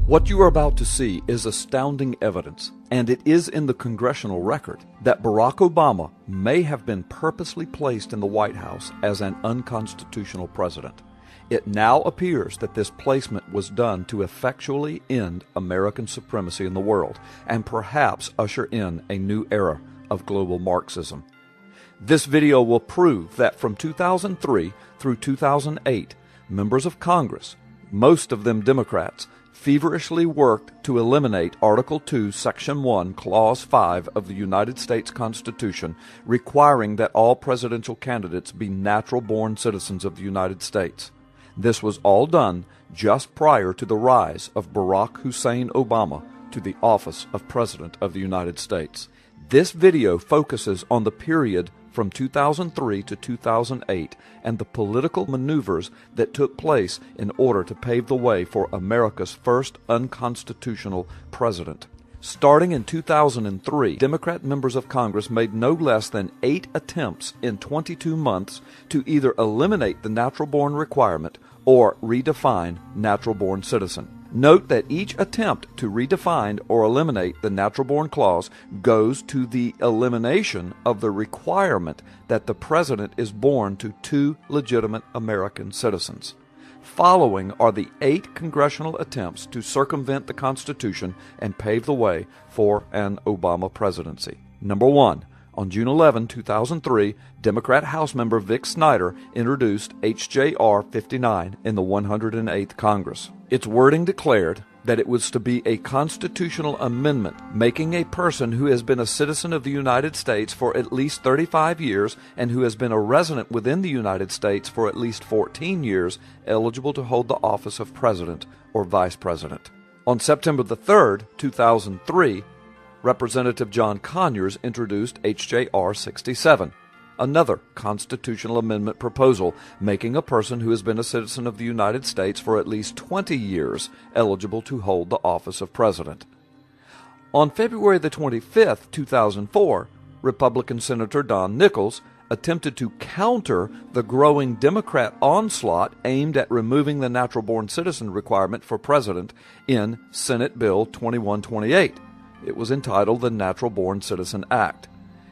What you are about to see is astounding evidence, and it is in the congressional record, that Barack Obama may have been purposely placed in the White House as an unconstitutional president. It now appears that this placement was done to effectually end American supremacy in the world and perhaps usher in a new era of global Marxism. This video will prove that from 2003 through 2008, members of Congress, most of them Democrats, feverishly worked to eliminate Article 2, Section 1, Clause 5 of the United States Constitution, requiring that all presidential candidates be natural-born citizens of the United States. This was all done just prior to the rise of Barack Hussein Obama to the office of President of the United States. This video focuses on the period from 2003 to 2008 and the political maneuvers that took place in order to pave the way for America's first unconstitutional president. Starting in 2003, Democrat members of Congress made no less than 8 attempts in 22 months to either eliminate the natural-born requirement or redefine natural-born citizen. Note that each attempt to redefine or eliminate the natural-born clause goes to the elimination of the requirement that the president is born to 2 legitimate American citizens. Following are the 8 congressional attempts to circumvent the Constitution and pave the way for an Obama presidency. Number 1. On June 11, 2003, Democrat House member Vic Snyder introduced H.J.R. 59 in the 108th Congress. Its wording declared that it was to be a constitutional amendment making a person who has been a citizen of the United States for at least 35 years and who has been a resident within the United States for at least 14 years eligible to hold the office of president or vice president. On September 3, 2003, Representative John Conyers introduced H.J.R. 67, another constitutional amendment proposal making a person who has been a citizen of the United States for at least 20 years eligible to hold the office of president. On February 25, 2004, Republican Senator Don Nickles attempted to counter the growing Democrat onslaught aimed at removing the natural-born citizen requirement for president in Senate Bill 2128. It was entitled the Natural-Born Citizen Act.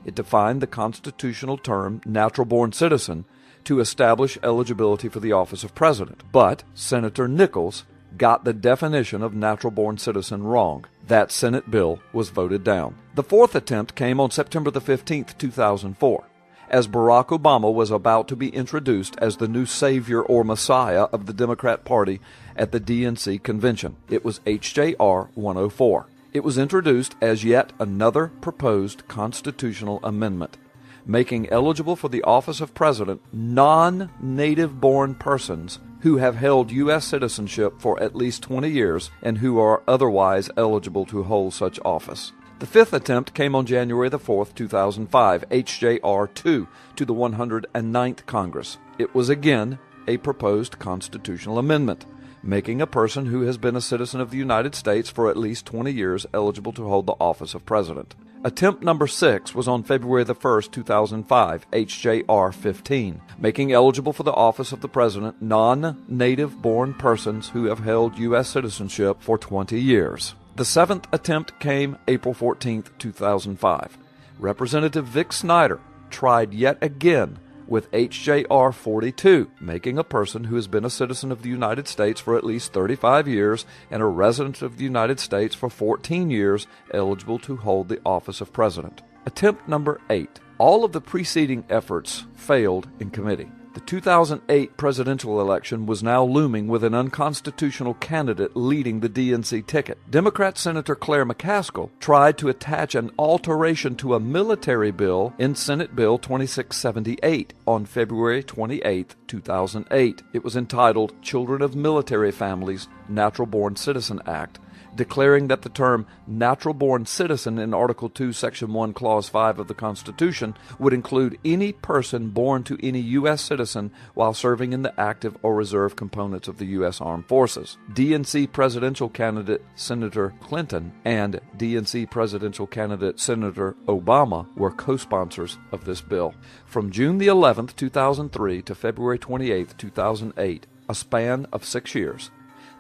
It defined the constitutional term natural-born citizen to establish eligibility for the office of president. But Senator Nickles got the definition of natural-born citizen wrong. That Senate bill was voted down. The fourth attempt came on September 15, 2004, as Barack Obama was about to be introduced as the new savior or messiah of the Democrat Party at the DNC convention. It was H.J.R. 104. It was introduced as yet another proposed constitutional amendment, making eligible for the office of president non-native-born persons who have held U.S. citizenship for at least 20 years and who are otherwise eligible to hold such office. The fifth attempt came on January 4, 2005, H.J.R. 2, to the 109th Congress. It was again a proposed constitutional amendment, making a person who has been a citizen of the United States for at least 20 years eligible to hold the office of president. Attempt number 6 was on February 1, 2005, H.J.R. 15, making eligible for the office of the president non-native-born persons who have held U.S. citizenship for 20 years. The seventh attempt came April 14, 2005. Representative Vic Snyder tried yet again with H.J.R. 42, making a person who has been a citizen of the United States for at least 35 years and a resident of the United States for 14 years eligible to hold the office of president. Attempt number 8. All of the preceding efforts failed in committee. The 2008 presidential election was now looming with an unconstitutional candidate leading the DNC ticket. Democrat Senator Claire McCaskill tried to attach an alteration to a military bill in Senate Bill 2678 on February 28, 2008. It was entitled Children of Military Families Natural-Born Citizen Act, declaring that the term natural-born citizen in Article 2, Section 1, Clause 5 of the Constitution would include any person born to any U.S. citizen while serving in the active or reserve components of the U.S. Armed Forces. DNC presidential candidate Senator Clinton and DNC presidential candidate Senator Obama were co-sponsors of this bill. From June the 11th, 2003 to February 28, 2008, a span of 6 years,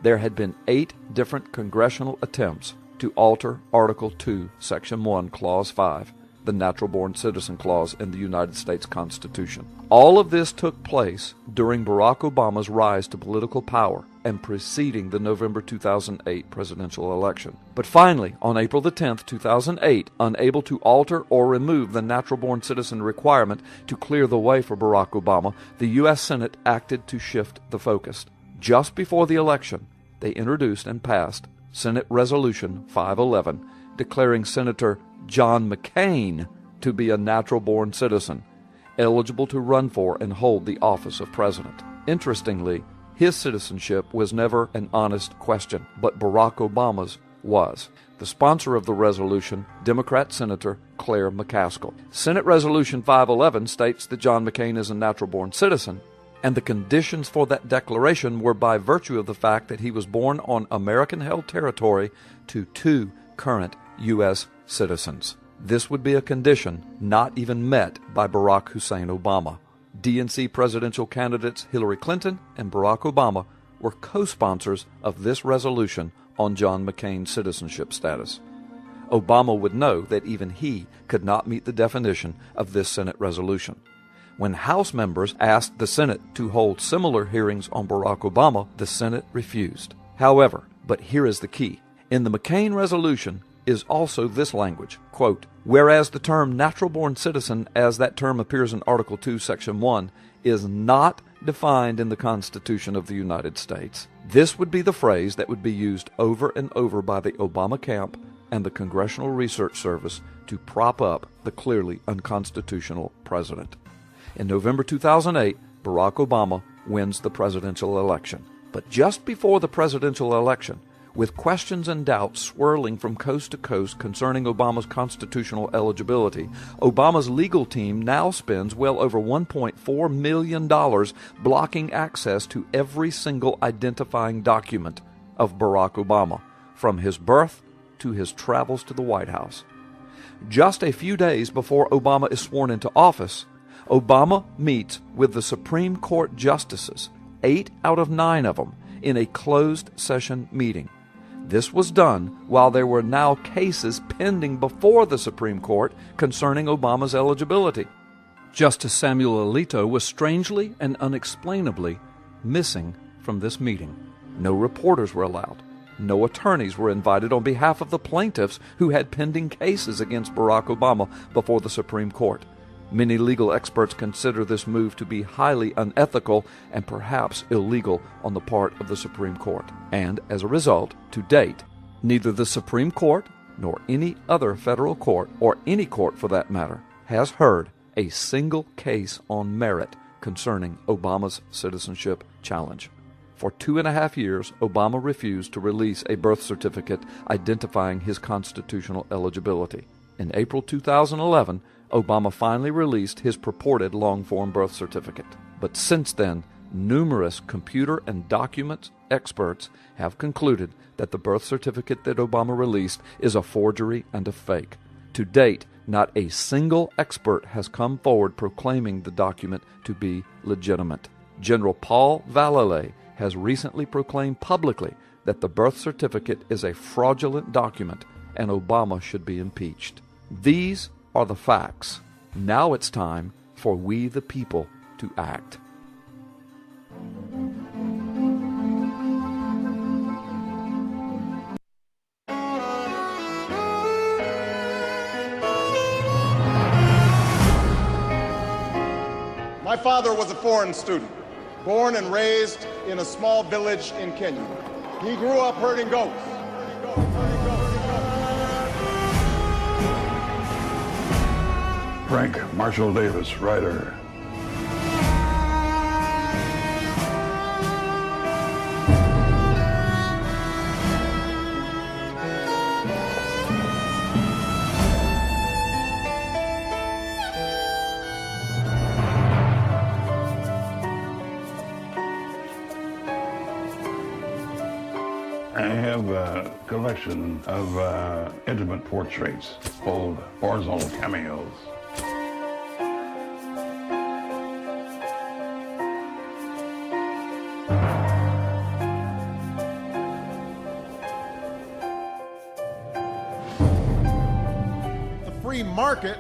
there had been 8 different congressional attempts to alter Article 2, Section 1, Clause 5, the Natural-Born Citizen Clause in the United States Constitution. All of this took place during Barack Obama's rise to political power and preceding the November 2008 presidential election. But finally, on April the 10th, 2008, unable to alter or remove the natural-born citizen requirement to clear the way for Barack Obama, the U.S. Senate acted to shift the focus. Just before the election, they introduced and passed Senate Resolution 511, declaring Senator John McCain to be a natural-born citizen, eligible to run for and hold the office of president. Interestingly, his citizenship was never an honest question, but Barack Obama's was. The sponsor of the resolution, Democrat Senator Claire McCaskill. Senate Resolution 511 states that John McCain is a natural-born citizen, and the conditions for that declaration were by virtue of the fact that he was born on American-held territory to 2 current U.S. citizens. This would be a condition not even met by Barack Hussein Obama. DNC presidential candidates Hillary Clinton and Barack Obama were co-sponsors of this resolution on John McCain's citizenship status. Obama would know that even he could not meet the definition of this Senate resolution. When House members asked the Senate to hold similar hearings on Barack Obama, the Senate refused. However, but here is the key. In the McCain resolution is also this language, quote, whereas the term natural-born citizen, as that term appears in Article 2, Section 1, is not defined in the Constitution of the United States. This would be the phrase that would be used over and over by the Obama camp and the Congressional Research Service to prop up the clearly unconstitutional president. In November 2008, Barack Obama wins the presidential election. But just before the presidential election, with questions and doubts swirling from coast to coast concerning Obama's constitutional eligibility, Obama's legal team now spends well over $1.4 million blocking access to every single identifying document of Barack Obama, from his birth to his travels to the White House. Just a few days before Obama is sworn into office, Obama meets with the Supreme Court justices, 8 out of 9 of them, in a closed session meeting. This was done while there were now cases pending before the Supreme Court concerning Obama's eligibility. Justice Samuel Alito was strangely and unexplainably missing from this meeting. No reporters were allowed. No attorneys were invited on behalf of the plaintiffs who had pending cases against Barack Obama before the Supreme Court. Many legal experts consider this move to be highly unethical and perhaps illegal on the part of the Supreme Court. And as a result, to date, neither the Supreme Court nor any other federal court, or any court for that matter, has heard a single case on merit concerning Obama's citizenship challenge. For 2.5 years, Obama refused to release a birth certificate identifying his constitutional eligibility. In April 2011, Obama finally released his purported long-form birth certificate. But since then, numerous computer and document experts have concluded that the birth certificate that Obama released is a forgery and a fake. To date, not a single expert has come forward proclaiming the document to be legitimate. General Paul Vallely has recently proclaimed publicly that the birth certificate is a fraudulent document and Obama should be impeached. These are the facts. Now it's time for we the people to act. My father was a foreign student, born and raised in a small village in Kenya. He grew up herding goats. Frank Marshall Davis, writer. I have a collection of intimate portraits called horizontal cameos. free market,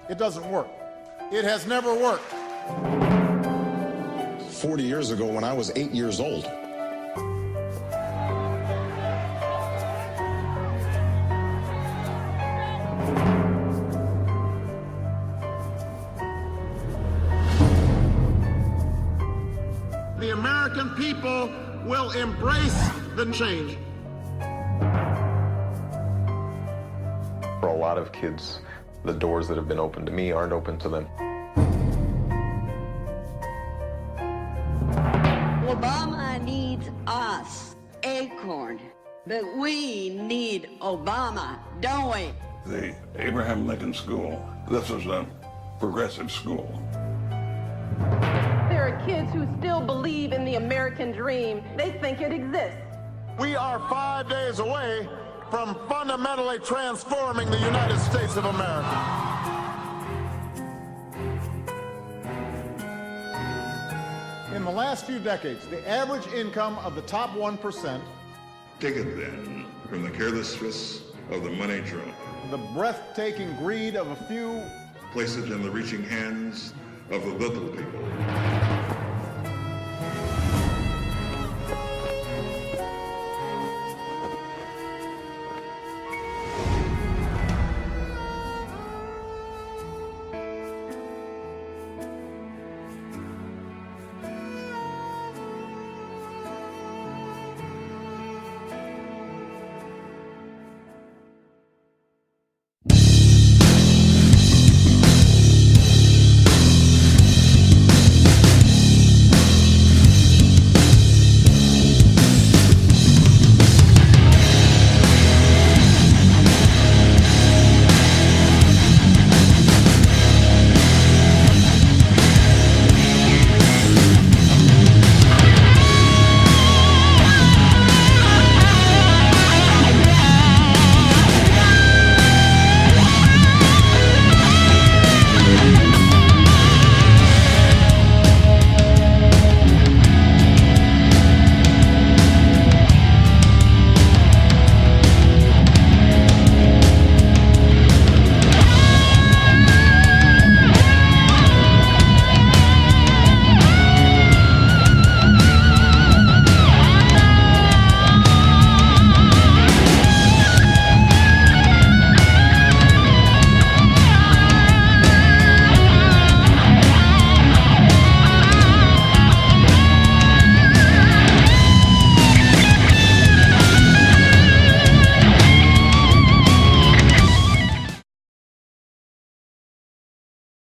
it doesn't work. It has never worked. 40 years ago, when I was 8 years old, the American people will embrace the change. For a lot of kids, the doors that have been open to me aren't open to them. Obama needs us, Acorn, but we need Obama, don't we? The Abraham Lincoln School, this is a progressive school. There are kids who still believe in the American dream. They think it exists. We are 5 days away from fundamentally transforming the United States of America. In the last few decades, the average income of the top 1%, Take it then from the carelessness of the money drunk, the breathtaking greed of a few, place it in the reaching hands of the little people.